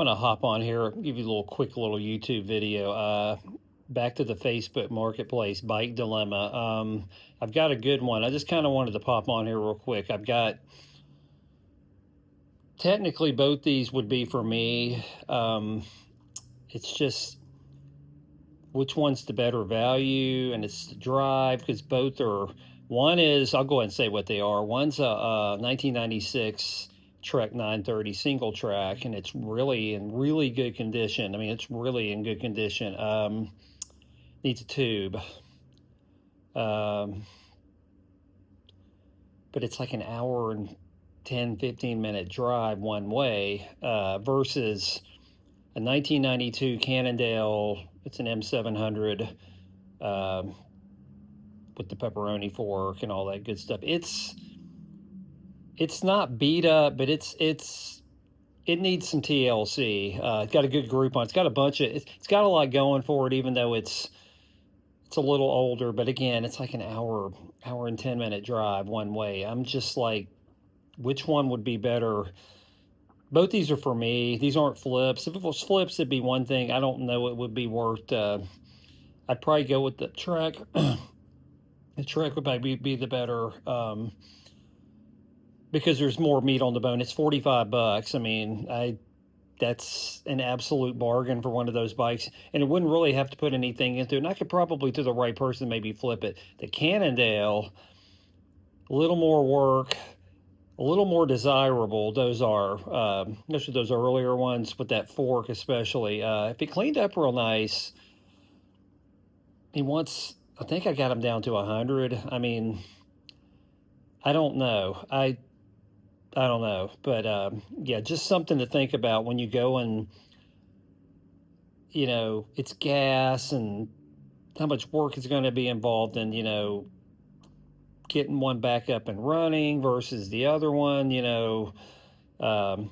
gonna hop on here, give you a little quick little YouTube video. Back to the Facebook Marketplace bike dilemma. I've got a good one. I just kind of wanted to pop on here real quick. I've got technically both these would be for me. It's just which one's the better value, and it's the drive because both are. One is, I'll go ahead and say what they are. One's a 1996 Trek 930 single track, and it's really in really good condition. I mean, it's really in good condition. Needs a tube. Um, but it's like an hour and 10-15 minute drive one way versus a 1992 Cannondale. It's an M700 with the pepperoni fork and all that good stuff. It's not beat up, but it needs some TLC. It's got a good group on. It's got a bunch of. It's got a lot going for it, even though it's a little older. But again, it's like an hour and 10 minute drive one way. I'm just like, which one would be better? Both these are for me. These aren't flips. If it was flips, it'd be one thing. I don't know it would be worth. I'd probably go with the Trek. The Trek would probably be the better because there's more meat on the bone. It's $45. I mean, that's an absolute bargain for one of those bikes, and it wouldn't really have to put anything into it. And I could probably, to the right person, maybe flip it. The Cannondale, a little more work, a little more desirable. Those are, especially those earlier ones with that fork, especially. If it cleaned up real nice, I think I got him down to 100. I mean, I don't know. I don't know, but yeah, just something to think about when you go and it's gas and how much work is going to be involved in getting one back up and running versus the other one. I'm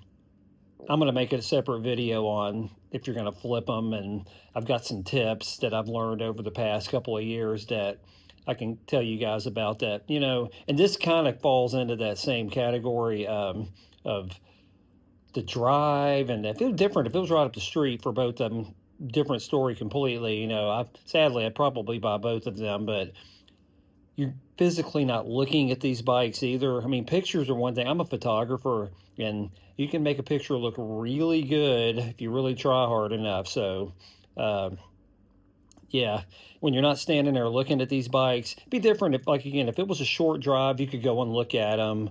going to make it a separate video on if you're going to flip them, and I've got some tips that I've learned over the past couple of years that I can tell you guys about that, and this kind of falls into that same category of the drive. And if it was different, if it was right up the street for both of them, different story completely. Sadly, I'd probably buy both of them, but you're physically not looking at these bikes either. I mean, pictures are one thing. I'm a photographer, and you can make a picture look really good if you really try hard enough. So, yeah, when you're not standing there looking at these bikes, it'd be different if, like, again, if it was a short drive, you could go and look at them,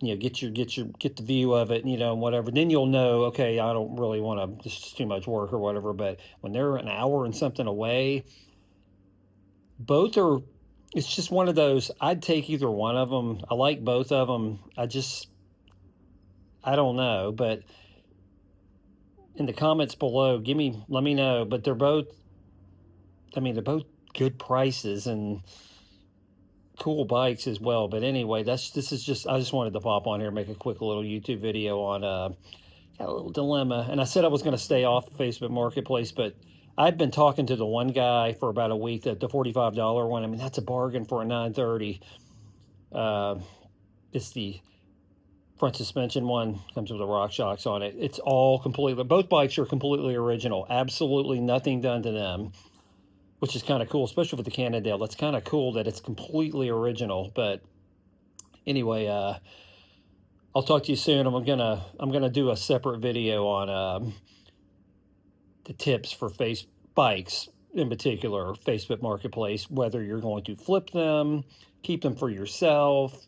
get the view of it, and whatever. Then you'll know, okay, I don't really want to, this is too much work or whatever. But when they're an hour and something away, both are, it's just one of those, I'd take either one of them. I like both of them. I don't know, but in the comments below, let me know. But they're both good prices and cool bikes as well. But anyway, I just wanted to pop on here and make a quick little YouTube video on got a little dilemma. And I said I was going to stay off the Facebook Marketplace, but I'd been talking to the one guy for about a week, the $45 one. I mean, that's a bargain for a 930. It's the front suspension one, comes with the RockShox on it. It's all completely, both bikes are completely original. Absolutely nothing done to them, which is kind of cool, especially with the Cannondale. That's kind of cool that it's completely original. But anyway, I'll talk to you soon. I'm gonna do a separate video on the tips for bikes, in particular Facebook Marketplace, whether you're going to flip them, keep them for yourself.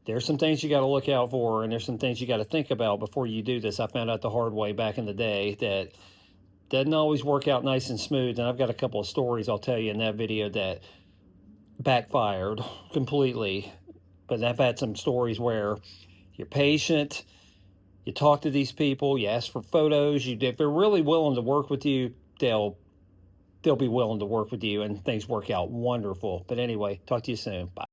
There's some things you got to look out for, and there's some things you got to think about before you do this. I found out the hard way back in the day that doesn't always work out nice and smooth. And I've got a couple of stories I'll tell you in that video that backfired completely. But I've had some stories where you're patient, you talk to these people, you ask for photos. If they're really willing to work with you, they'll be willing to work with you, and things work out wonderful. But anyway, talk to you soon. Bye.